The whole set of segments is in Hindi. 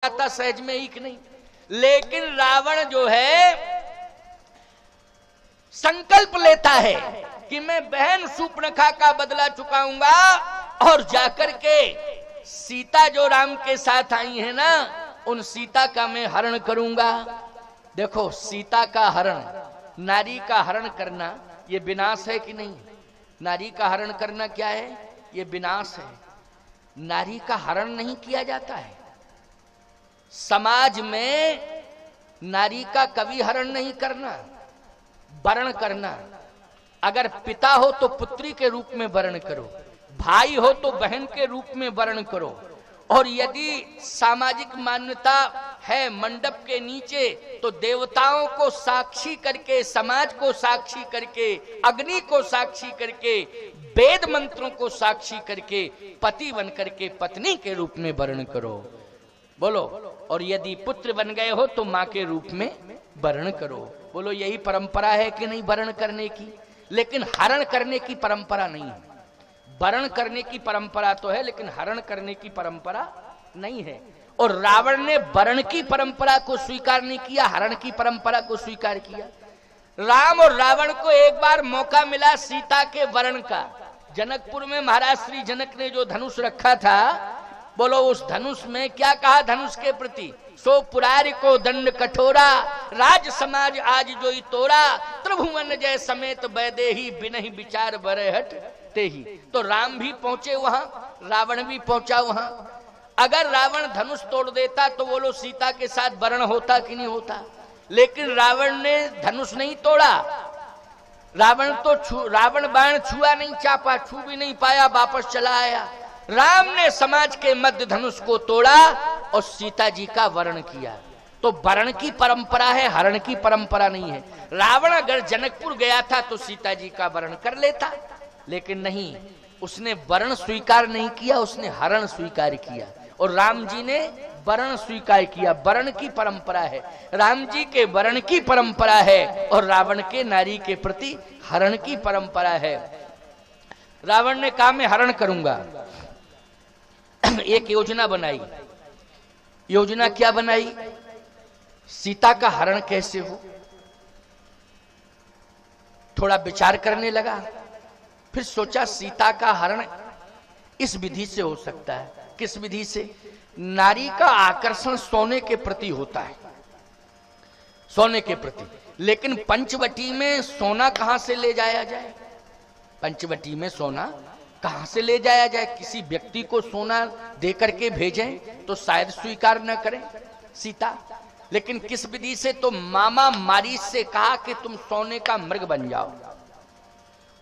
जाता सहज में ही कि नहीं। लेकिन रावण जो है संकल्प लेता है कि मैं बहन शूर्पणखा का बदला चुकाऊंगा और जाकर के सीता जो राम के साथ आई है ना, उन सीता का मैं हरण करूंगा। देखो, सीता का हरण, नारी का हरण करना ये विनाश है कि नहीं? नारी का हरण करना क्या है? ये विनाश है। नारी का हरण नहीं किया जाता है। समाज में नारी का कभी हरण नहीं करना, वरण करना। अगर पिता हो तो पुत्री के रूप में वरण करो, भाई हो तो बहन के रूप में वरण करो। और यदि सामाजिक मान्यता है मंडप के नीचे, तो देवताओं को साक्षी करके, समाज को साक्षी करके, अग्नि को साक्षी करके, वेद मंत्रों को साक्षी करके पति बन करके पत्नी के रूप में वर्ण करो। बोलो। और यदि पुत्र बन गए हो तो मां के रूप में वर्ण करो। बोलो, यही परंपरा है कि नहीं वर्ण करने की? लेकिन हरण करने की परंपरा नहीं है। वर्ण करने की परंपरा तो है, लेकिन हरण करने की परंपरा नहीं है। और रावण ने वर्ण की परंपरा को स्वीकार नहीं किया, हरण की परंपरा को स्वीकार किया। राम और रावण को एक बार मौका मिला सीता के वर्ण का। जनकपुर में महाराज श्री जनक ने जो धनुष रखा था, बोलो उस धनुष में क्या कहा धनुष के प्रति? सो पुरारी को दंड कठोरा, राज समाज आज जोई तोरा, त्रिभुवन जय समेत वैदेही बिनहि विचार बरे हट ते ही। तो राम भी पहुंचे वहां, रावण भी पहुंचा वहां। अगर रावण धनुष तोड़ देता तो बोलो सीता के साथ वर्ण होता कि नहीं होता? लेकिन रावण ने धनुष नहीं तोड़ा। रावण तो रावण बाण छुआ नहीं, चापा, छू भी नहीं पाया, वापस चला आया। राम ने समाज के मध्य धनुष को तोड़ा और सीता जी का वर्ण किया। तो वर्ण की परंपरा है, हरण की परंपरा नहीं है। रावण अगर जनकपुर गया था तो सीता जी का वर्ण कर लेता, लेकिन नहीं, उसने वर्ण स्वीकार नहीं किया, उसने हरण स्वीकार किया। और राम जी ने वर्ण स्वीकार किया। वर्ण की परंपरा है, राम जी के वर्ण की परंपरा है, और रावण के नारी के प्रति हरण की परंपरा है। रावण ने कहा मैं हरण करूंगा। एक योजना बनाई। योजना क्या बनाई? सीता का हरण कैसे हो। थोड़ा विचार करने लगा, फिर सोचा सीता का हरण इस विधि से हो सकता है। किस विधि से? नारी का आकर्षण सोने के प्रति होता है, सोने के प्रति। लेकिन पंचवटी में सोना कहां से ले जाया जाए? पंचवटी में सोना कहां से ले जाया जाए? किसी व्यक्ति को सोना देकर के भेजें तो शायद स्वीकार न करें सीता। लेकिन किस विधि से? तो मामा मारीच से कहा कि तुम सोने का मृग बन जाओ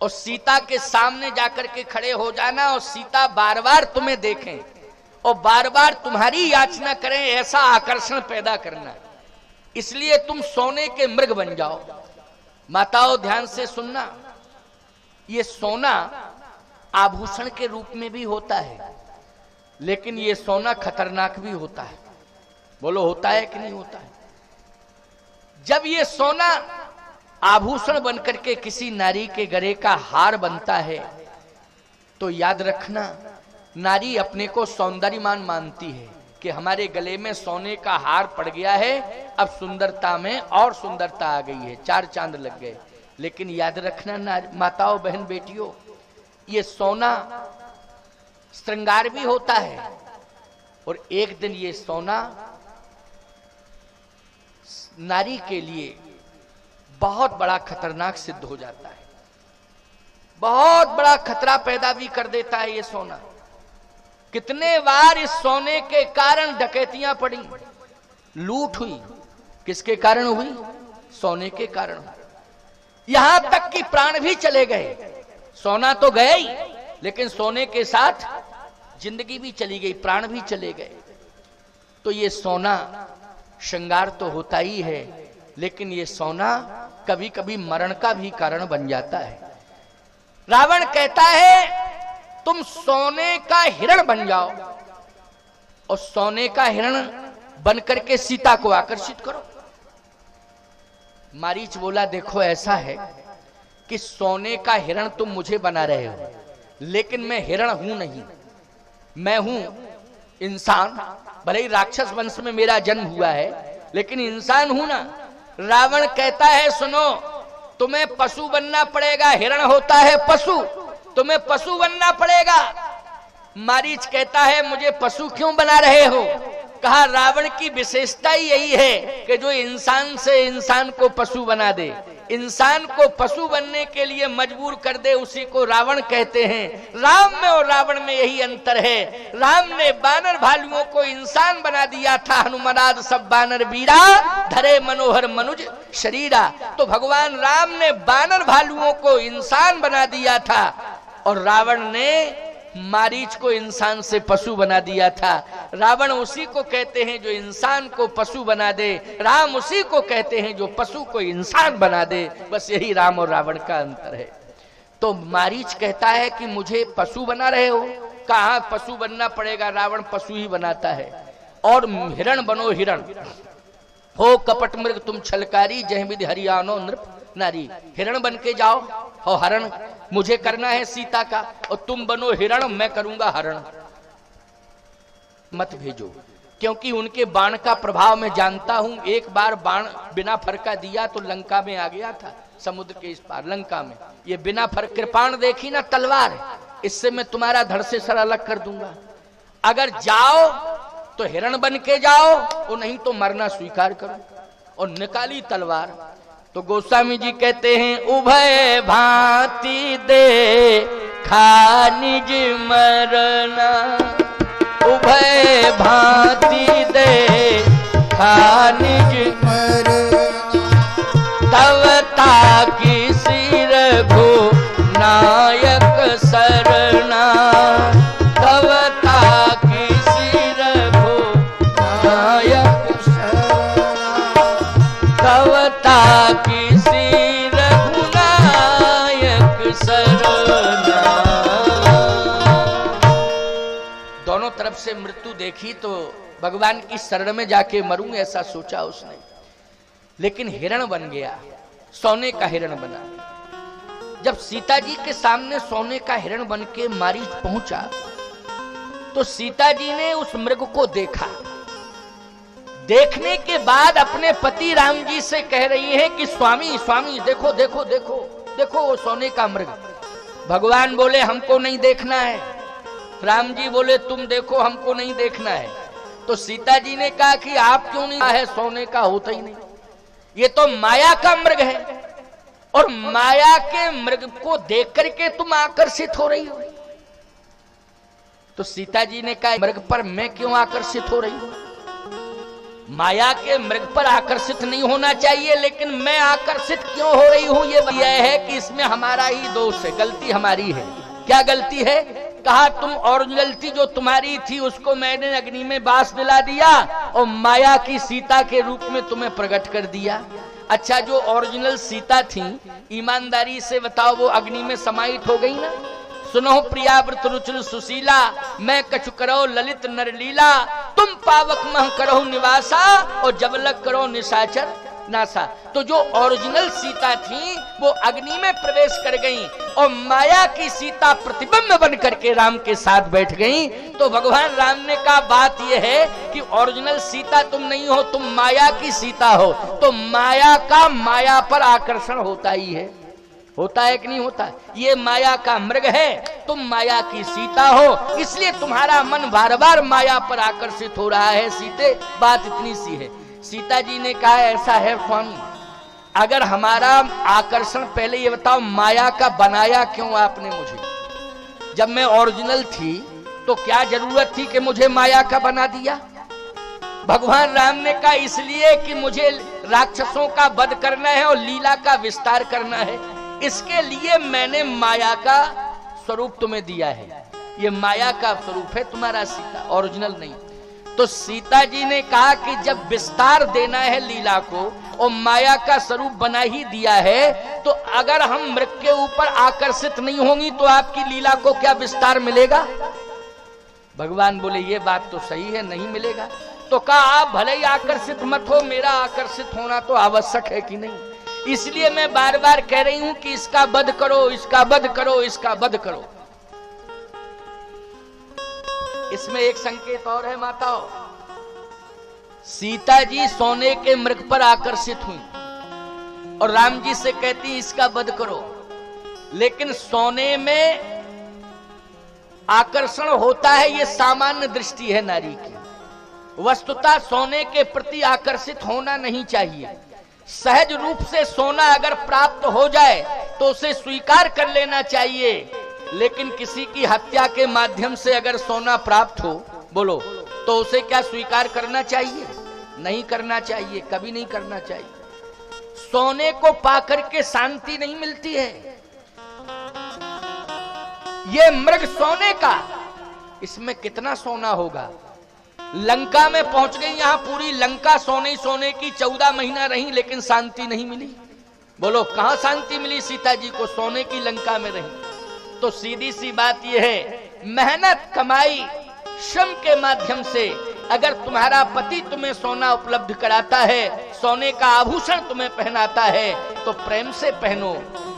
और सीता के सामने जाकर के खड़े हो जाना, और सीता बार बार तुम्हें देखें और बार बार तुम्हारी याचना करें, ऐसा आकर्षण पैदा करना। इसलिए तुम सोने के मृग बन जाओ। माताओं ध्यान से सुनना, ये सोना आभूषण के रूप में भी होता है, लेकिन ये सोना खतरनाक भी होता है। बोलो, होता है कि नहीं होता है? जब ये सोना आभूषण बनकर के किसी नारी के गले का हार बनता है, तो याद रखना, नारी अपने को सौंदर्यमान मानती है कि हमारे गले में सोने का हार पड़ गया है, अब सुंदरता में और सुंदरता आ गई है, चार चांद लग गए। लेकिन याद रखना माताओं, बहन, बेटियों, ये सोना श्रृंगार भी होता है, और एक दिन ये सोना नारी के लिए बहुत बड़ा खतरनाक सिद्ध हो जाता है। बहुत बड़ा खतरा पैदा भी कर देता है ये सोना। कितने बार इस सोने के कारण डकैतियां पड़ी, लूट हुई। किसके कारण हुई? सोने के कारण। यहां तक कि प्राण भी चले गए। सोना तो गया ही, लेकिन सोने के साथ जिंदगी भी चली गई, प्राण भी चले गए। तो ये सोना श्रृंगार तो होता ही है, लेकिन ये सोना कभी कभी मरण का भी कारण बन जाता है। रावण कहता है तुम सोने का हिरण बन जाओ और सोने का हिरण बनकर के सीता को आकर्षित करो। मारीच बोला, देखो ऐसा है कि सोने का हिरण तुम मुझे बना रहे हो, लेकिन मैं हिरण हूं नहीं, मैं हूं इंसान, भले ही राक्षस वंश में मेरा जन्म हुआ है, लेकिन इंसान हूं ना। रावण कहता है सुनो, तुम्हें पशु बनना पड़ेगा, हिरण होता है पशु, तुम्हें पशु बनना पड़ेगा। मारीच कहता है मुझे पशु क्यों बना रहे हो? कहा रावण की विशेषता ही यही है कि जो इंसान से इंसान को पशु बना दे, इंसान को पशु बनने के लिए मजबूर कर दे, उसी को रावण कहते हैं। राम में और रावण में यही अंतर है। राम ने बानर भालुओं को इंसान बना दिया था, हनुमनाद सब बानर वीरा, धरे मनोहर मनुज शरीरा। तो भगवान राम ने बानर भालुओं को इंसान बना दिया था और रावण ने मारीच को इंसान से पशु बना दिया था। रावण उसी को कहते हैं जो इंसान को पशु बना दे, राम उसी को कहते हैं जो पशु को इंसान बना दे। बस यही राम और रावण का अंतर है। तो मारीच कहता है कि मुझे पशु बना रहे हो? कहा पशु बनना पड़ेगा, रावण पशु ही बनाता है। और हिरण बनो हिरण, हो कपट मृग तुम छलकारी, जय विधि हरियाणो नृप नारी। हिरण बन के जाओ, हो हरण मुझे करना है सीता का, और तुम बनो हिरण, मैं करूंगा हरण। मत भेजो, क्योंकि उनके बाण का प्रभाव मैं जानता हूं। एक बार बाण बिना फरका दिया तो लंका में आ गया था, समुद्र के इस पार लंका में। ये बिना फरक कृपाण देखी ना तलवार, इससे मैं तुम्हारा धड़ से सर अलग कर दूंगा। अगर जाओ तो हिरण बन के जाओ, और नहीं तो मरना स्वीकार करो। और निकाली तलवार। तो गोस्वामी जी कहते हैं उभय भांति दे खा निज मरना, उभय भांति दे खा निज मरना, तव ताकि सिर भो नायक सरना, तव ताकि सिर भो नायक सरना, तव ताकि सिर भो नायक सरना। दोनों तरफ से मृत्यु देखी तो भगवान की शरण में जाके मरूं, ऐसा सोचा उसने। लेकिन हिरण बन गया, सोने का हिरण बना। जब सीता जी के सामने सोने का हिरण बन के मारीच पहुंचा तो सीता जी ने उस मृग को देखा। देखने के बाद अपने पति राम जी से कह रही है कि स्वामी स्वामी देखो देखो देखो देखो वो सोने का मृग। भगवान बोले हमको नहीं देखना है। राम जी बोले तुम देखो, हमको नहीं देखना है। तो सीता जी ने कहा कि आप क्यों नहीं? है सोने का होता ही नहीं, ये तो माया का मृग है। और माया के मृग को देख करके तुम आकर्षित हो रही हो। तो सीता जी ने कहा मृग पर मैं क्यों आकर्षित हो रही हूं? माया के मृग पर आकर्षित नहीं होना चाहिए, लेकिन मैं आकर्षित क्यों हो रही हूं? ये है कि इसमें हमारा ही दोष है, गलती हमारी है। क्या गलती है? कहा तुम ओरिजिनलिटी जो तुम्हारी थी उसको मैंने अग्नि में बास दिला दिया और माया की सीता के रूप में तुम्हें प्रकट कर दिया। अच्छा, जो ओरिजिनल सीता थी ईमानदारी से बताओ वो अग्नि में समाहित हो गई ना। सुनो प्रिया व्रत रुचिर सुशीला, मैं कछु करो ललित नरलीला, तुम पावक मह करो निवासा और जबलक करो निशाचर नासा। तो जो ओरिजिनल सीता थी वो अग्नि में प्रवेश कर गई और माया की सीता प्रतिबिंब बन करके राम के साथ बैठ गई। तो भगवान राम ने कहा बात यह है कि ओरिजिनल सीता तुम नहीं हो, तुम माया की सीता हो। तो माया का माया पर आकर्षण होता ही है, होता है कि नहीं होता? ये माया का मृग है, तुम माया की सीता हो, इसलिए तुम्हारा मन बार बार माया पर आकर्षित हो रहा है। सीते, बात इतनी सी है। सीता जी ने कहा ऐसा है स्वामी, अगर हमारा आकर्षण, पहले ये बताओ माया का बनाया क्यों आपने मुझे? जब मैं ओरिजिनल थी तो क्या जरूरत थी कि मुझे माया का बना दिया? भगवान राम ने कहा इसलिए कि मुझे राक्षसों का वध करना है और लीला का विस्तार करना है, इसके लिए मैंने माया का स्वरूप तुम्हें दिया है। ये माया का स्वरूप है तुम्हारा सीता, ओरिजिनल नहीं। तो सीता जी ने कहा कि जब विस्तार देना है लीला को और माया का स्वरूप बना ही दिया है, तो अगर हम मृग के ऊपर आकर्षित नहीं होंगी तो आपकी लीला को क्या विस्तार मिलेगा? भगवान बोले ये बात तो सही है, नहीं मिलेगा। तो कहा आप भले ही आकर्षित मत हो, मेरा आकर्षित होना तो आवश्यक है कि नहीं। इसलिए मैं बार बार कह रही हूं कि इसका वध करो, इसका वध करो, इसका वध करो। इसमें एक संकेत और है माताओं, सीता जी सोने के मृग पर आकर्षित हुई और राम जी से कहती इसका वध करो। लेकिन सोने में आकर्षण होता है, यह सामान्य दृष्टि है नारी की। वस्तुतः सोने के प्रति आकर्षित होना नहीं चाहिए। सहज रूप से सोना अगर प्राप्त हो जाए तो उसे स्वीकार कर लेना चाहिए। लेकिन किसी की हत्या के माध्यम से अगर सोना प्राप्त हो, बोलो, तो उसे क्या स्वीकार करना चाहिए? नहीं करना चाहिए, कभी नहीं करना चाहिए। सोने को पाकर के शांति नहीं मिलती है। ये मृग सोने का, इसमें कितना सोना होगा। लंका में पहुंच गई, यहां पूरी लंका सोने सोने की 14 महीना रही, लेकिन शांति नहीं मिली। बोलो, कहां शांति मिली सीता जी को? सोने की लंका में रही। तो सीधी सी बात यह है, मेहनत कमाई श्रम के माध्यम से अगर तुम्हारा पति तुम्हें सोना उपलब्ध कराता है, सोने का आभूषण तुम्हें पहनाता है, तो प्रेम से पहनो।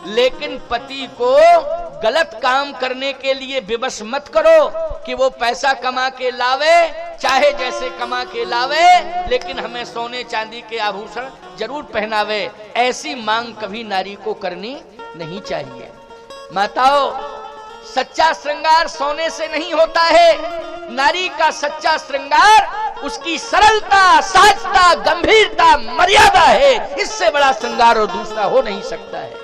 लेकिन पति को गलत काम करने के लिए विवश मत करो कि वो पैसा कमा के लावे, चाहे जैसे कमा के लावे, लेकिन हमें सोने चांदी के आभूषण जरूर पहनावे। ऐसी मांग कभी नारी को करनी नहीं चाहिए। माताओं, सच्चा श्रृंगार सोने से नहीं होता है। नारी का सच्चा श्रृंगार उसकी सरलता, सहजता, गंभीरता, मर्यादा है। इससे बड़ा श्रृंगार और दूसरा हो नहीं सकता है।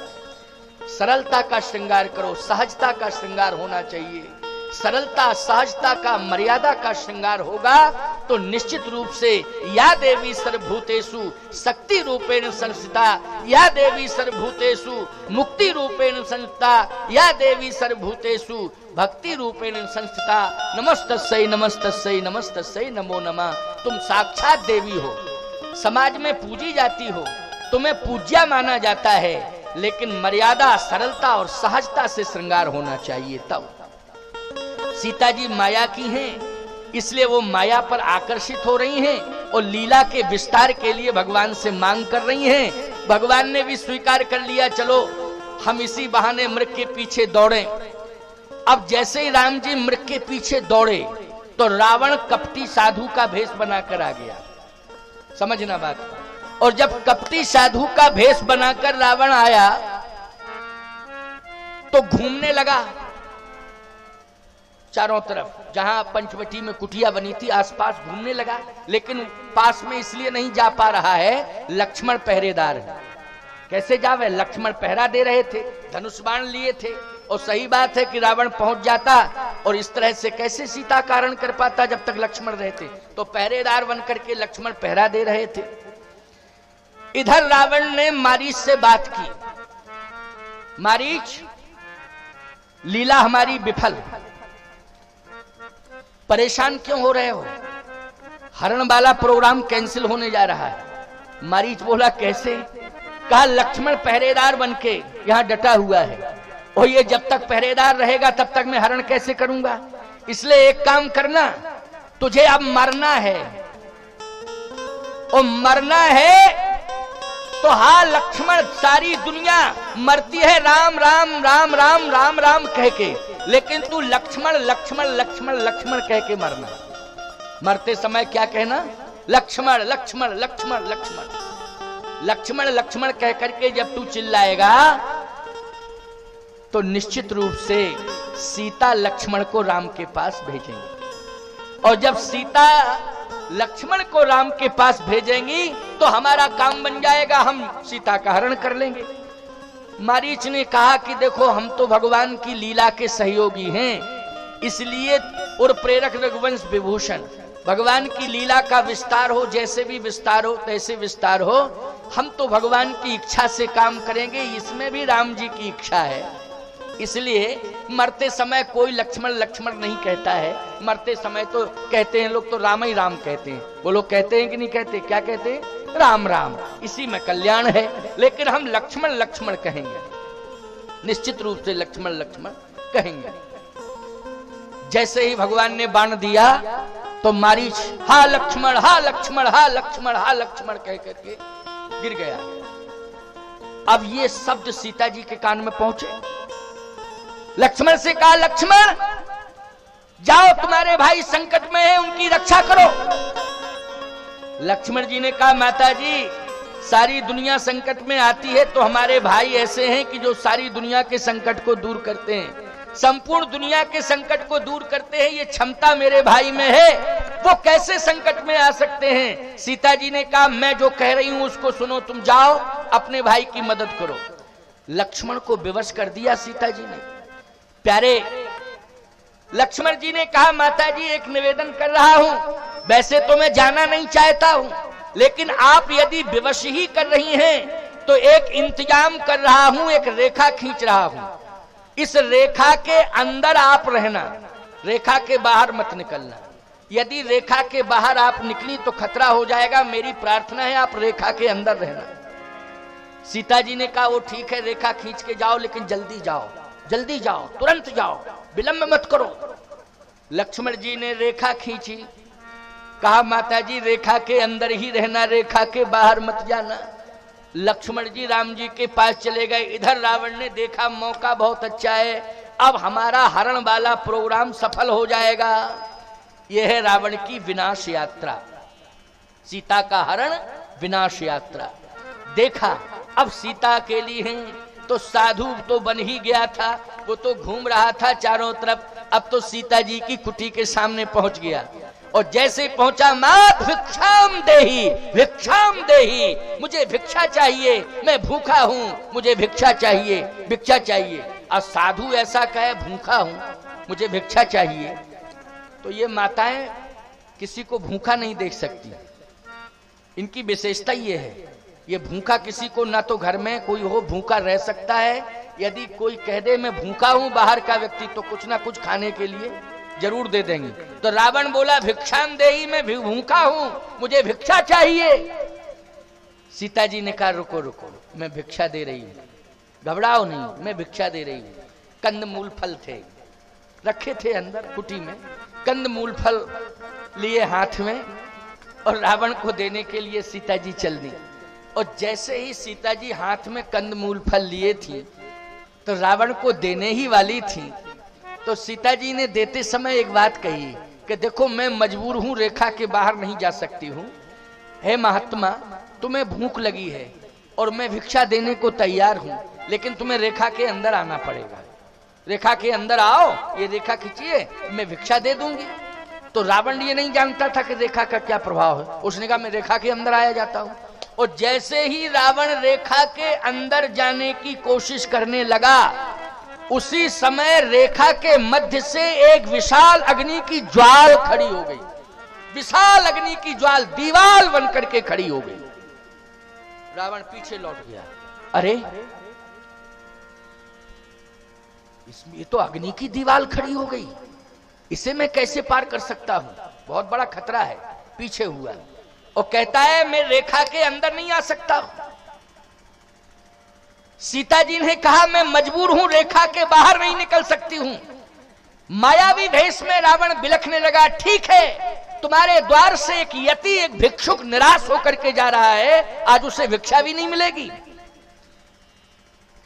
सरलता का श्रृंगार करो, सहजता का श्रृंगार होना चाहिए। सरलता, सहजता का, मर्यादा का श्रृंगार होगा तो निश्चित रूप से या देवी सर्वभूतेषु शक्ति रूपेण संस्थिता, या देवी सर्वभूतेषु मुक्ति रूपेण संस्थिता, या देवी सर्वभूतेषु भक्ति रूपेण संस्थिता। नमस्तस्यै नमस्तस्यै नमस्तस्यै नमो नमः। तुम साक्षात देवी हो, समाज में पूजी जाती हो, तुम्हें पूज्या माना जाता है, लेकिन मर्यादा, सरलता और सहजता से श्रृंगार होना चाहिए। तब सीता जी माया की हैं, इसलिए वो माया पर आकर्षित हो रही हैं और लीला के विस्तार के लिए भगवान से मांग कर रही हैं। भगवान ने भी स्वीकार कर लिया, चलो हम इसी बहाने मृग के पीछे दौड़े। अब जैसे ही राम जी मृग के पीछे दौड़े तो रावण कपटी साधु का भेष बनाकर आ गया। समझना बात। और जब कपटी साधु का भेष बनाकर रावण आया तो घूमने लगा चारों तरफ, जहां पंचवटी में कुटिया बनी थी आसपास घूमने लगा। लेकिन पास में इसलिए नहीं जा पा रहा है, लक्ष्मण पहरेदार है। कैसे जावे? लक्ष्मण पहरा दे रहे थे, धनुष बाण लिए थे। और सही बात है कि रावण पहुंच जाता और इस तरह से कैसे सीता का हरण कर पाता जब तक लक्ष्मण रहते। तो पहरेदार बनकर के लक्ष्मण पहरा दे रहे थे। इधर रावण ने मारीच से बात की, मारीच, लीला हमारी विफल, परेशान क्यों हो रहे हो? हरण वाला प्रोग्राम कैंसिल होने जा रहा है। मारीच बोला, कैसे? कहा, लक्ष्मण पहरेदार बनके यहां डटा हुआ है और ये जब तक पहरेदार रहेगा तब तक मैं हरण कैसे करूंगा? इसलिए एक काम करना, तुझे अब मरना है। और मरना है तो हाँ लक्ष्मण, सारी दुनिया मरती है राम राम राम राम राम राम कह के, लेकिन तू लक्ष्मण लक्ष्मण लक्ष्मण लक्ष्मण कह के मरना। मरते समय क्या कहना? लक्ष्मण लक्ष्मण लक्ष्मण लक्ष्मण लक्ष्मण लक्ष्मण कह करके जब तू चिल्लाएगा तो निश्चित रूप से सीता लक्ष्मण को राम के पास भेजेंगे। और जब सीता लक्ष्मण को राम के पास भेजेंगी तो हमारा काम बन जाएगा, हम सीता का हरण कर लेंगे। मारीच ने कहा कि देखो, हम तो भगवान की लीला के सहयोगी हैं, इसलिए और प्रेरक रघुवंश विभूषण, भगवान की लीला का विस्तार हो, जैसे भी विस्तार हो तैसे विस्तार हो, हम तो भगवान की इच्छा से काम करेंगे। इसमें भी राम जी की इच्छा है। इसलिए मरते समय कोई लक्ष्मण लक्ष्मण नहीं कहता है। मरते समय तो कहते हैं लोग, तो राम ही राम कहते हैं। वो लोग कहते हैं कि नहीं कहते? क्या कहते हैं? राम राम, इसी में कल्याण है। लेकिन हम लक्ष्मण लक्ष्मण कहेंगे, निश्चित रूप से लक्ष्मण लक्ष्मण कहेंगे। जैसे ही भगवान ने बाण दिया तो मारीच हा लक्ष्मण हा लक्ष्मण हा लक्ष्मण हा लक्ष्मण कह करके गिर गया। अब ये शब्द सीता जी के कान में पहुंचे। लक्ष्मण से कहा, लक्ष्मण जाओ, तुम्हारे भाई संकट में है, उनकी रक्षा करो। लक्ष्मण जी ने कहा माता जी सारी दुनिया संकट में आती है तो हमारे भाई ऐसे हैं कि जो सारी दुनिया के संकट को दूर करते हैं, संपूर्ण दुनिया के संकट को दूर करते हैं, ये क्षमता मेरे भाई में है, वो कैसे संकट में आ सकते हैं। सीता जी ने कहा मैं जो कह रही हूं उसको सुनो, तुम जाओ अपने भाई की मदद करो। लक्ष्मण को विवश कर दिया सीता जी ने। प्यारे लक्ष्मण जी ने कहा माता जी एक निवेदन कर रहा हूं, वैसे तो मैं जाना नहीं चाहता हूं, लेकिन आप यदि विवश ही कर रही हैं तो एक इंतजाम कर रहा हूं, एक रेखा खींच रहा हूं, इस रेखा के अंदर आप रहना, रेखा के बाहर मत निकलना। यदि रेखा के बाहर आप निकली तो खतरा हो जाएगा, मेरी प्रार्थना है आप रेखा के अंदर रहना। सीता जी ने कहा वो ठीक है, रेखा खींच के जाओ, लेकिन जल्दी जाओ, जल्दी जाओ, तुरंत जाओ, विलंब मत करो। लक्ष्मण जी ने रेखा खींची, कहा माता जी रेखा के अंदर ही रहना, रेखा के बाहर मत जाना। लक्ष्मण जी राम जी के पास चले गए। इधर रावण ने देखा मौका बहुत अच्छा है, अब हमारा हरण वाला प्रोग्राम सफल हो जाएगा। यह है रावण की विनाश यात्रा, सीता का हरण विनाश यात्रा। देखा अब सीता अकेली है, तो साधु तो बन ही गया था, वो तो घूम रहा था चारों तरफ, अब तो सीता जी की कुटी के सामने पहुंच गया। और जैसे पहुंचा, मात भिक्षाम देही, भिक्षाम देही, मुझे भिक्षा चाहिए, मैं भूखा हूं, मुझे भिक्षा चाहिए, भिक्षा चाहिए। और साधु ऐसा कहे भूखा हूं, मुझे भिक्षा चाहिए, तो ये माताएं किसी को भूखा नहीं देख सकती, इनकी विशेषता ये है। ये भूखा किसी को, ना तो घर में कोई हो भूखा रह सकता है, यदि कोई कह दे मैं भूखा हूं बाहर का व्यक्ति, तो कुछ ना कुछ खाने के लिए जरूर दे देंगे। तो रावण बोला भिक्षाम देही, मैं भूखा हूं, मुझे भिक्षा चाहिए। सीता जी ने कहा रुको रुको, मैं भिक्षा दे रही हूं, घबराओ नहीं, मैं भिक्षा दे रही हूं। कंदमूल फल थे रखे थे अंदर कुटी में, कंदमूल फल लिए हाथ में, और रावण को देने के लिए सीता जी चल दी। और जैसे ही सीता जी हाथ में कंदमूल फल लिए थी तो रावण को देने ही वाली थी, तो सीता जी ने देते समय एक बात कही कि देखो मैं मजबूर हूं, रेखा के बाहर नहीं जा सकती हूं, हे महात्मा तुम्हें भूख लगी है और मैं भिक्षा देने को तैयार हूं, लेकिन तुम्हें रेखा के अंदर आना पड़ेगा, रेखा के अंदर आओ, ये रेखा खींचिए, मैं भिक्षा दे दूंगी। तो रावण ये नहीं जानता था कि रेखा का क्या प्रभाव है, उसने कहा मैं रेखा के अंदर आया जाता हूं। और जैसे ही रावण रेखा के अंदर जाने की कोशिश करने लगा, उसी समय रेखा के मध्य से एक विशाल अग्नि की ज्वाल खड़ी हो गई, विशाल अग्नि की ज्वाल दीवार बनकर के खड़ी हो गई। रावण पीछे लौट गया, अरे इसमें तो अग्नि की दीवार खड़ी हो गई, इसे मैं कैसे पार कर सकता हूं, बहुत बड़ा खतरा है। पीछे हुआ और कहता है मैं रेखा के अंदर नहीं आ सकता। सीता जी ने कहा मैं मजबूर हूं, रेखा के बाहर नहीं निकल सकती हूं। मायावी भेष में रावण बिलखने लगा, ठीक है तुम्हारे द्वार से एक यति, एक भिक्षुक निराश होकर के जा रहा है, आज उसे भिक्षा भी नहीं मिलेगी।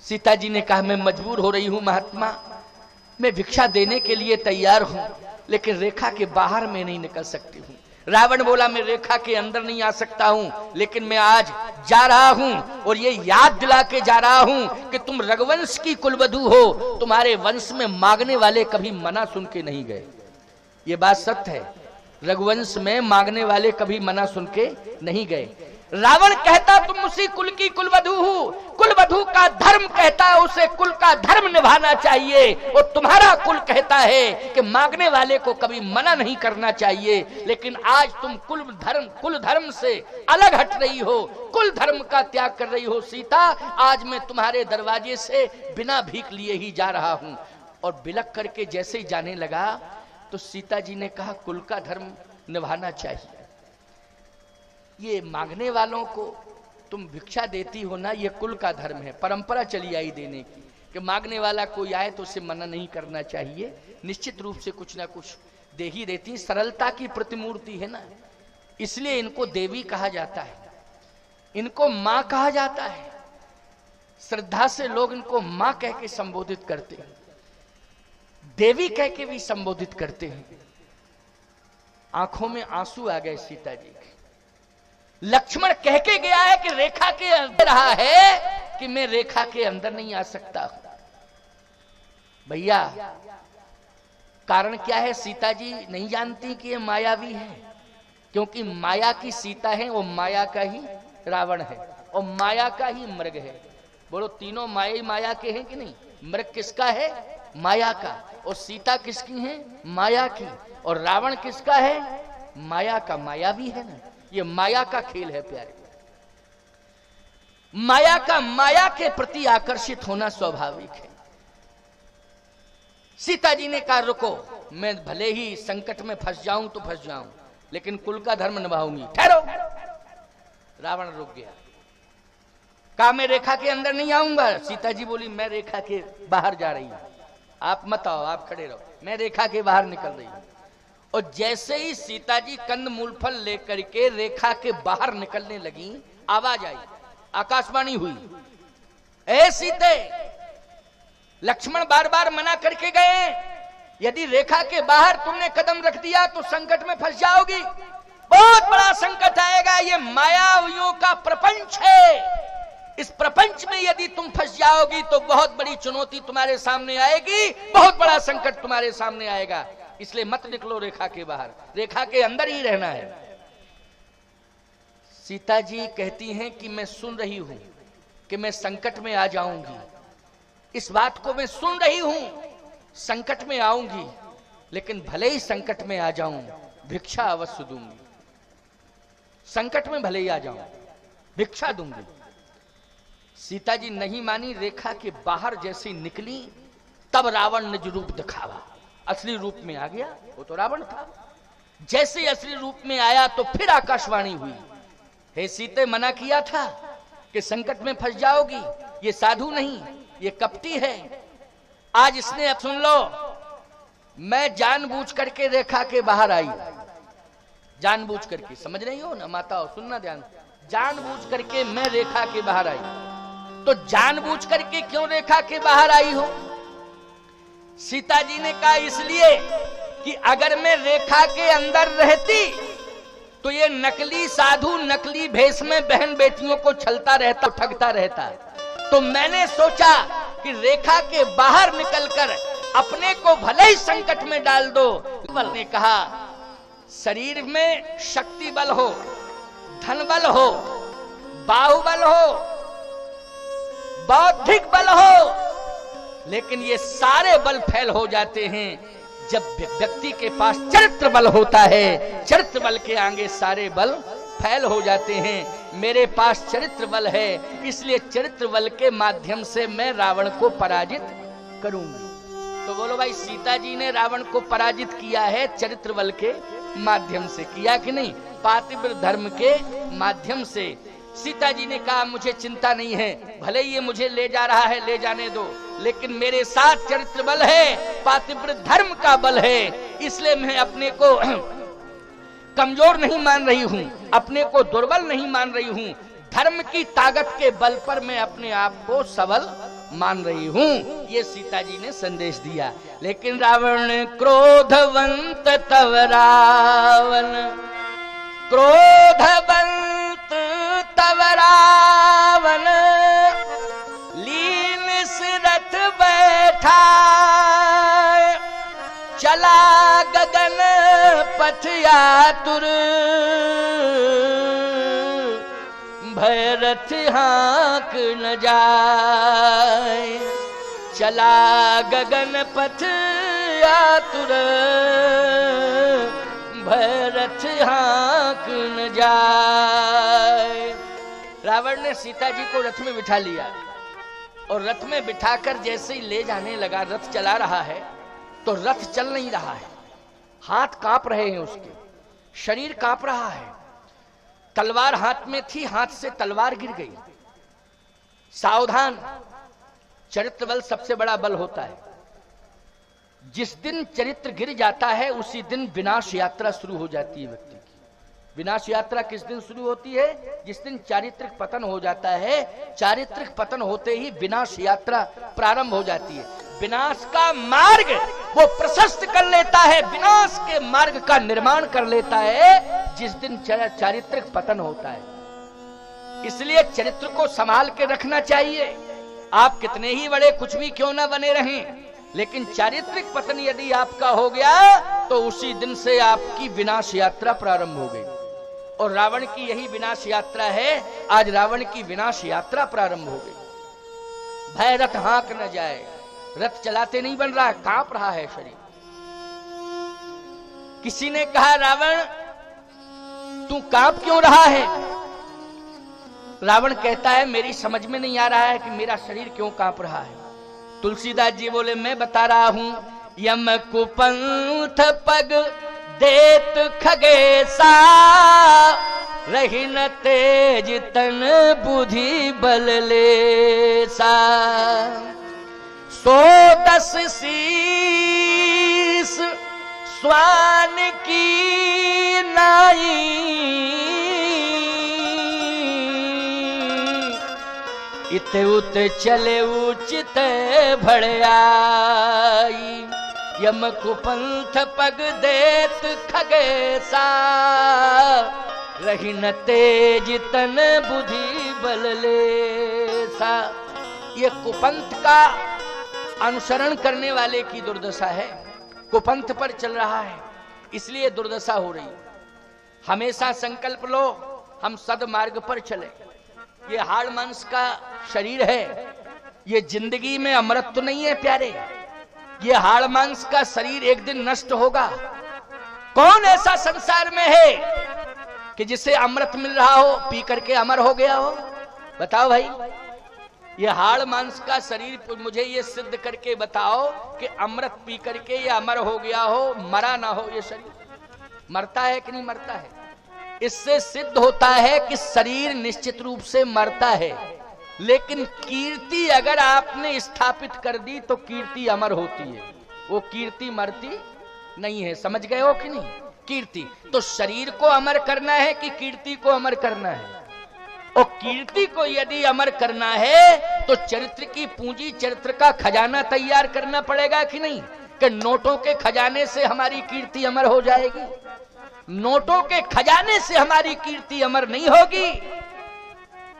सीता जी ने कहा मैं मजबूर हो रही हूं महात्मा, मैं भिक्षा देने के लिए तैयार हूं, लेकिन रेखा के बाहर मैं नहीं निकल सकती हूं। रावण बोला मैं रेखा के अंदर नहीं आ सकता हूं, लेकिन मैं आज जा रहा हूं और ये याद दिला के जा रहा हूं कि तुम रघुवंश की कुलवधू हो, तुम्हारे वंश में मांगने वाले कभी मना सुन के नहीं गए। ये बात सत्य है, रघुवंश में मांगने वाले कभी मना सुन के नहीं गए। रावण कहता तुम उसी कुल की कुलवधू हो, कुलवधू का धर्म कहता है उसे कुल का धर्म निभाना चाहिए, और तुम्हारा कुल कहता है कि मांगने वाले को कभी मना नहीं करना चाहिए। लेकिन आज तुम कुल धर्म से अलग हट रही हो, कुल धर्म का त्याग कर रही हो। सीता आज मैं तुम्हारे दरवाजे से बिना भीख लिए ही जा रहा हूं। और बिलक करके जैसे ही जाने लगा तो सीता जी ने कहा कुल का धर्म निभाना चाहिए, ये मांगने वालों को तुम भिक्षा देती हो ना, ये कुल का धर्म है, परंपरा चली आई देने की कि मांगने वाला कोई आए तो उसे मना नहीं करना चाहिए, निश्चित रूप से कुछ ना कुछ दे ही देती। सरलता की प्रतिमूर्ति है ना, इसलिए इनको देवी कहा जाता है, इनको मां कहा जाता है। श्रद्धा से लोग इनको मां कह के संबोधित करते हैं, देवी कह के भी संबोधित करते हैं। आंखों में आंसू आ गए सीता जी के। लक्ष्मण कह के गया है कि रेखा के अंदर रहा है कि मैं रेखा के अंदर नहीं आ सकता। भैया कारण क्या है? सीता जी नहीं जानती कि ये मायावी है, क्योंकि माया की सीता है वो माया का ही रावण है और माया का ही मृग है। बोलो तीनों माया ही माया के हैं कि नहीं? मृग किसका है? माया का। और सीता किसकी है? माया की। और रावण किसका है? माया का। मायावी है ना, ये माया का खेल है प्यारे। माया का माया के प्रति आकर्षित होना स्वाभाविक है। सीता जी ने कहा रुको, मैं भले ही संकट में फंस जाऊं तो फंस जाऊं, लेकिन कुल का धर्म निभाऊंगी। ठहरो। रावण रुक गया, कहा मैं रेखा के अंदर नहीं आऊंगा। सीता जी बोली मैं रेखा के बाहर जा रही हूं, आप मत आओ, आप खड़े रहो, मैं रेखा के बाहर निकल रही हूं। और जैसे ही सीता जी कंद मूल फल लेकर के रेखा के बाहर निकलने लगी, आवाज आई, आकाशवाणी हुई, ए सीते, लक्ष्मण बार बार मना करके गए, यदि रेखा के बाहर तुमने कदम रख दिया तो संकट में फंस जाओगी, बहुत बड़ा संकट आएगा। ये मायावियों का प्रपंच है, इस प्रपंच में यदि तुम फंस जाओगी तो बहुत बड़ी चुनौती तुम्हारे सामने आएगी, बहुत बड़ा संकट तुम्हारे सामने आएगा। इसलिए मत निकलो रेखा के बाहर, रेखा के अंदर ही रहना है। सीता जी कहती हैं कि मैं सुन रही हूं कि मैं संकट में आ जाऊंगी, इस बात को मैं सुन रही हूं, संकट में आऊंगी, लेकिन भले ही संकट में आ जाऊं भिक्षा अवश्य दूंगी। संकट में भले ही आ जाऊं भिक्षा दूंगी। सीता जी नहीं मानी, रेखा के बाहर जैसी निकली तब रावण निज रूप दिखावा, असली रूप में आ गया। वो तो रावण था। जैसे असली रूप में आया तो फिर आकाशवाणी हुई, हे सीते, मना किया था कि संकट में फंस जाओगी, ये साधु नहीं, ये कपटी है। आज इसने, अब सुन लो, मैं जानबूझ करके रेखा के बाहर आई, जानबूझ करके, समझ रही हो ना माताओ, सुनना ध्यान, जानबूझ करके मैं रेखा के बाहर आई। तो जानबूझ करके क्यों रेखा के बाहर आई हो? सीता जी ने कहा इसलिए कि अगर मैं रेखा के अंदर रहती तो ये नकली साधु नकली भेष में बहन बेटियों को छलता रहता, ठगता रहता। तो मैंने सोचा कि रेखा के बाहर निकलकर अपने को भले ही संकट में डाल दो। ने कहा शरीर में शक्ति बल हो, धन बल हो, बाहुबल हो, बौद्धिक बल हो, लेकिन ये सारे बल फेल हो जाते हैं जब व्यक्ति के पास चरित्र बल होता है। चरित्र बल के आगे सारे बल फेल हो जाते हैं। मेरे पास चरित्र बल है, इसलिए चरित्र बल के माध्यम से मैं रावण को पराजित करूंगी। तो बोलो भाई, सीता जी ने रावण को पराजित किया है चरित्र बल के माध्यम से, किया कि नहीं? पातिव्रत धर्म के माध्यम से। सीता जी ने कहा मुझे चिंता नहीं है, भले ये मुझे ले जा रहा है, ले जाने दो, लेकिन मेरे साथ चरित्र बल है, पातिव्रत धर्म का बल है, इसलिए मैं अपने को कमजोर नहीं मान रही हूं, अपने को दुर्बल नहीं मान रही हूं। धर्म की ताकत के बल पर मैं अपने आप को सबल मान रही हूं। ये सीता जी ने संदेश दिया। लेकिन रावण क्रोधवंत तव रावण, क्रोधवंत तव रावण, लीन रथ बैठा, चला गगन पथ आतुर, भय रथ हाँक न जाए। चला गगन पथ आतुर, भय रथ हाँक न जाए। रावण ने सीता जी को रथ में बिठा लिया और रथ में बिठाकर जैसे ही ले जाने लगा, रथ चला रहा है तो रथ चल नहीं रहा है, हाथ कांप रहे हैं उसके, शरीर कांप रहा है। तलवार हाथ में थी, हाथ से तलवार गिर गई। सावधान, चरित्र बल सबसे बड़ा बल होता है। जिस दिन चरित्र गिर जाता है उसी दिन विनाश यात्रा शुरू हो जाती है व्यक्ति की। विनाश यात्रा किस दिन शुरू होती है? जिस दिन चारित्रिक पतन हो जाता है। चारित्रिक पतन होते ही विनाश यात्रा प्रारंभ हो जाती है। विनाश का मार्ग वो प्रशस्त कर लेता है, विनाश के मार्ग का निर्माण कर लेता है जिस दिन चारित्रिक पतन होता है। इसलिए चरित्र को संभाल के रखना चाहिए। आप कितने ही बड़े कुछ भी क्यों ना बने रहें, लेकिन चारित्रिक पतन यदि आपका हो गया तो उसी दिन से आपकी विनाश यात्रा प्रारंभ हो गई। और रावण की यही विनाश यात्रा है। आज रावण की विनाश यात्रा प्रारंभ हो गई। भय रथ हाँक न जाए, रथ चलाते नहीं बन रहा है, कांप रहा है शरीर। किसी ने कहा रावण तू कांप क्यों रहा है? रावण कहता है मेरी समझ में नहीं आ रहा है कि मेरा शरीर क्यों कांप रहा है। तुलसीदास जी बोले मैं बता रहा हूं, यम कुपंथ पग देत खगेसा, रही न तेज तन बुद्धि बल लेसा। 110 शीस स्वान की नाई, इत उत चले उचित भड़ाई। यम कुपंथ पग देत खगेसा, रही न तेज तन बुद्धि बल लेसा। ये कुपंथ का अनुसरण करने वाले की दुर्दशा है। कुपंथ पर चल रहा है इसलिए दुर्दशा हो रही। हमेशा संकल्प लो हम सदमार्ग पर चले। ये हाड़ मांस का शरीर है, ये जिंदगी में अमृत तो नहीं है प्यारे। ये हाड़ मांस का शरीर एक दिन नष्ट होगा। कौन ऐसा संसार में है कि जिसे अमृत मिल रहा हो, पी करके अमर हो गया हो? बताओ भाई, ये हाड़ मांस का शरीर मुझे ये सिद्ध करके बताओ कि अमृत पी करके ये अमर हो गया हो, मरा ना हो। ये शरीर मरता है कि नहीं मरता है? इससे सिद्ध होता है कि शरीर निश्चित रूप से मरता है, लेकिन कीर्ति अगर आपने स्थापित कर दी तो कीर्ति अमर होती है। वो कीर्ति मरती नहीं है। समझ गए हो कि नहीं? कीर्ति तो शरीर को अमर करना है कि कीर्ति को अमर करना है? और कीर्ति को यदि अमर करना है तो चरित्र की पूंजी, चरित्र का खजाना तैयार करना पड़ेगा कि नहीं? कि नोटों के खजाने से हमारी कीर्ति अमर हो जाएगी? नोटों के खजाने से हमारी कीर्ति अमर नहीं होगी।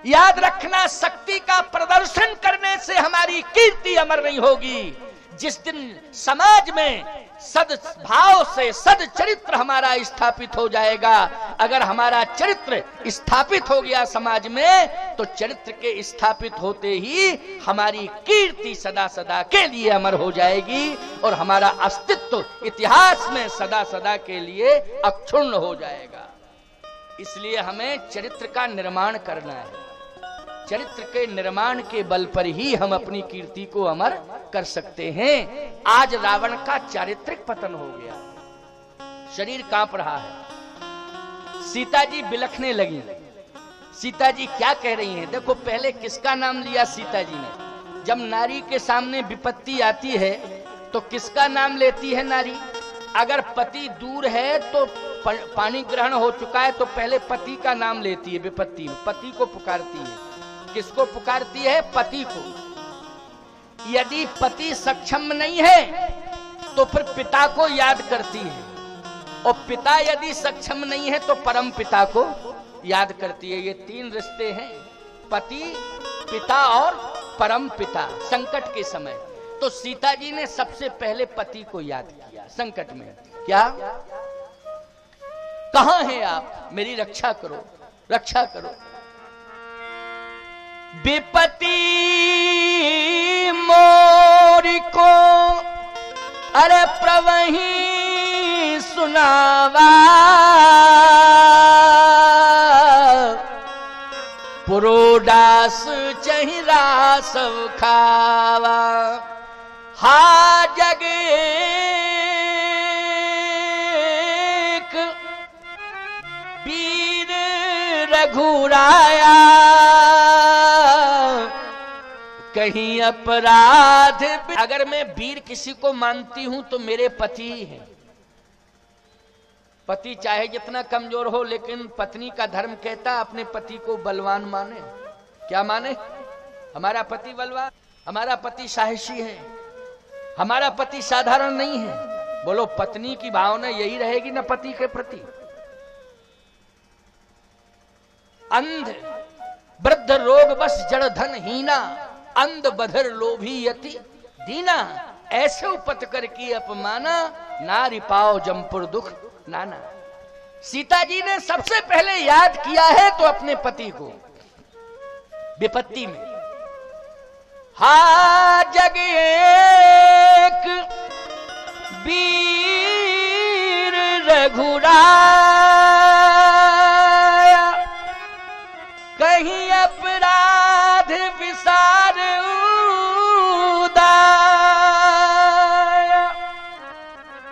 याद रखना, शक्ति का प्रदर्शन करने से हमारी कीर्ति अमर नहीं होगी। जिस दिन समाज में सद्भाव से सद चरित्र हमारा स्थापित हो जाएगा, अगर हमारा चरित्र स्थापित हो गया समाज में, तो चरित्र के स्थापित होते ही हमारी कीर्ति सदा सदा के लिए अमर हो जाएगी और हमारा अस्तित्व इतिहास में सदा सदा के लिए अक्षुण्ण हो जाएगा। इसलिए हमें चरित्र का निर्माण करना है। चरित्र के निर्माण के बल पर ही हम अपनी कीर्ति को अमर कर सकते हैं। आज रावण का चारित्रिक पतन हो गया, शरीर कांप रहा है। सीता जी बिलखने लगी। सीता जी क्या कह रही हैं? देखो, पहले किसका नाम लिया सीता जी ने? जब नारी के सामने विपत्ति आती है तो किसका नाम लेती है नारी? अगर पति दूर है तो पानी ग्रहण हो चुका है तो पहले पति का नाम लेती है। विपत्ति में पति को पुकारती है। किसको पुकारती है? पति को। यदि पति सक्षम नहीं है तो फिर पिता को याद करती है, और पिता यदि सक्षम नहीं है तो परम पिता को याद करती है। ये तीन रिश्ते हैं, पति, पिता और परम पिता, संकट के समय। तो सीता जी ने सबसे पहले पति को याद किया संकट में। क्या? कहां हैं आप? मेरी रक्षा करो, रक्षा करो। विपत्ति मोरी को अरे प्रवही सुनावा, पुरोडास चहिरा सब खावा। हा जग वीर रघुराया, कहीं अपराध। अगर मैं वीर किसी को मानती हूं तो मेरे पति ही हैं। पति चाहे जितना कमजोर हो, लेकिन पत्नी का धर्म कहता अपने पति को बलवान माने। क्या माने? हमारा पति बलवान, हमारा पति साहसी है, हमारा पति साधारण नहीं है। बोलो, पत्नी की भावना यही रहेगी ना पति के प्रति? अंध वृद्ध रोग बस जड़ धन हीना, अंध बधिर लोभी यति दीना, ऐसे उपत कर की अपमाना, नारी पाओ जमपुर दुख नाना। सीता जी ने सबसे पहले याद किया है तो अपने पति को विपत्ति में। हा जग एक वीर रघुराया, कहीं अपराध विसार उदाया।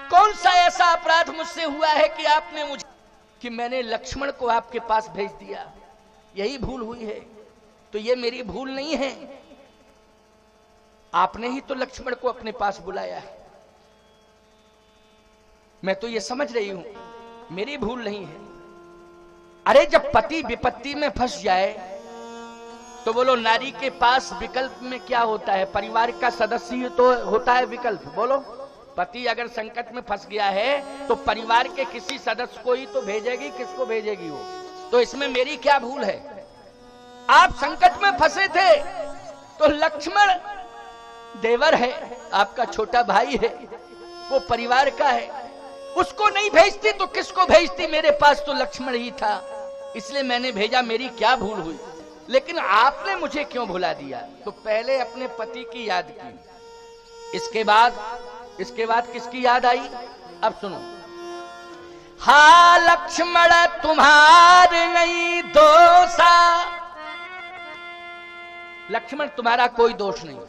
कौन सा ऐसा अपराध मुझसे हुआ है कि आपने मुझे, कि मैंने लक्ष्मण को आपके पास भेज दिया, यही भूल हुई है? तो ये मेरी भूल नहीं है, आपने ही तो लक्ष्मण को अपने पास बुलाया है। मैं तो ये समझ रही हूं मेरी भूल नहीं है। अरे जब पति विपत्ति में फंस जाए तो बोलो नारी के पास विकल्प में क्या होता है? परिवार का सदस्य तो होता है विकल्प। बोलो, पति अगर संकट में फंस गया है तो परिवार के किसी सदस्य को ही तो भेजेगी, किसको भेजेगी वो? तो इसमें मेरी क्या भूल है? आप संकट में फंसे थे तो लक्ष्मण देवर है, आपका छोटा भाई है, वो परिवार का है, उसको नहीं भेजती तो किसको भेजती? मेरे पास तो लक्ष्मण ही था, इसलिए मैंने भेजा। मेरी क्या भूल हुई? लेकिन आपने मुझे क्यों भुला दिया? तो पहले अपने पति की याद की, इसके बाद किसकी याद आई? अब सुनो। हा लक्ष्मण तुम्हार नहीं दोषा, लक्ष्मण तुम्हारा कोई दोष नहीं,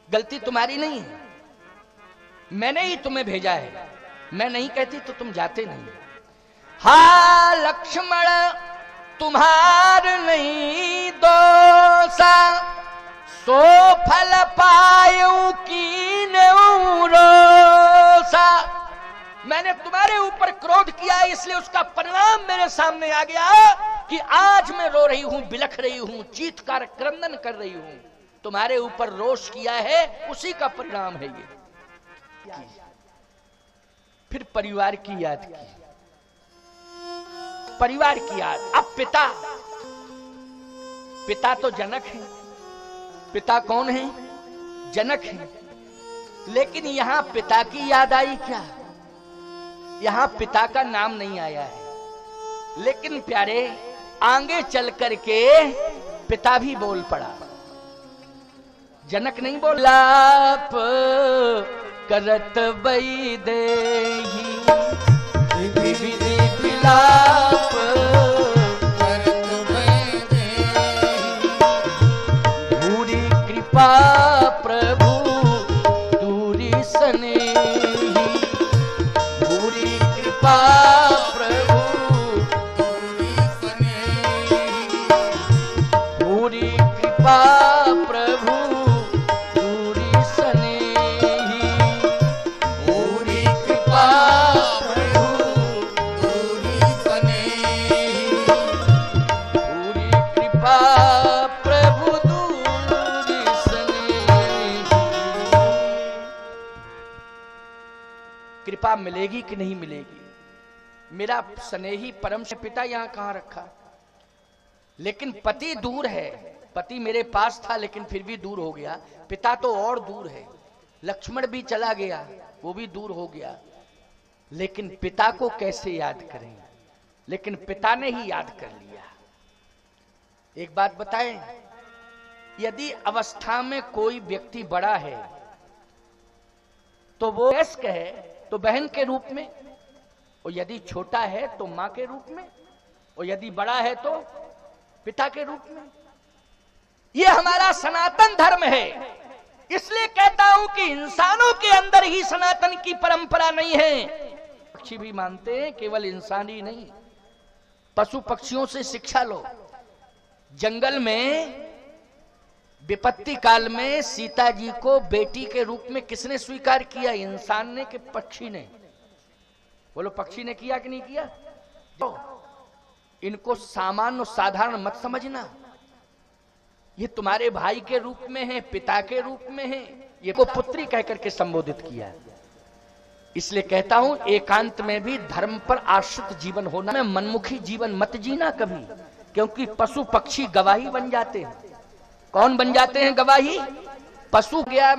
गलती तुम्हारी नहीं है, मैंने ही तुम्हें भेजा है, मैं नहीं कहती तो तुम जाते नहीं। हा लक्ष्मण तुम्हार नहीं दोषा, सो फल पायूं कीन्हू रोषा। मैंने तुम्हारे ऊपर क्रोध किया, इसलिए उसका परिणाम मेरे सामने आ गया कि आज मैं रो रही हूं, बिलख रही हूं, चीत्कार क्रंदन कर रही हूं। तुम्हारे ऊपर रोष किया है, उसी का परिणाम है ये। फिर परिवार की याद की, परिवार की याद। अब पिता तो जनक है। पिता कौन है? जनक है। लेकिन यहां पिता की याद आई क्या? यहां पिता का नाम नहीं आया है। लेकिन प्यारे, आगे चल करके पिता भी बोल पड़ा। जनक नहीं बोला, लाप करत बई देही विधि विलाप करत बई देही, भूरी कृपा प्रभु दूरी स्नेही, भूरी कृपा प्रभु दूरी स्नेही, भूरी कृपा प्रभु कृपा मिलेगी कि नहीं मिलेगी? मेरा स्नेही परम से पिता यहां कहां रखा? लेकिन पति दूर है, पति मेरे पास था लेकिन फिर भी दूर हो गया। पिता तो और दूर है, लक्ष्मण भी चला गया, वो भी दूर हो गया। लेकिन पिता को कैसे याद करें? लेकिन पिता ने ही याद कर लिया। एक बात बताएं, यदि अवस्था में कोई व्यक्ति बड़ा है तो वो वयस्क है तो बहन के रूप में, और यदि छोटा है तो मां के रूप में, और यदि बड़ा है तो पिता के रूप में। यह हमारा सनातन धर्म है। इसलिए कहता हूं कि इंसानों के अंदर ही सनातन की परंपरा नहीं है। पक्षी भी मानते हैं, केवल इंसान ही नहीं, पशु पक्षियों से शिक्षा लो। जंगल में विपत्ति काल में सीता जी को बेटी के रूप में किसने स्वीकार किया? इंसान ने कि पक्षी ने? बोलो, पक्षी ने किया कि नहीं किया? तो इनको सामान्य और साधारण मत समझना। ये तुम्हारे भाई के रूप में है, पिता के रूप में है। ये को पुत्री कहकर के संबोधित किया। इसलिए कहता हूं, एकांत में भी धर्म पर आश्रित जीवन होना, में मनमुखी जीवन मत जीना कभी। क्योंकि पशु पक्षी गवाही बन जाते हैं। कौन बन जाते हैं गवाही? पशु गया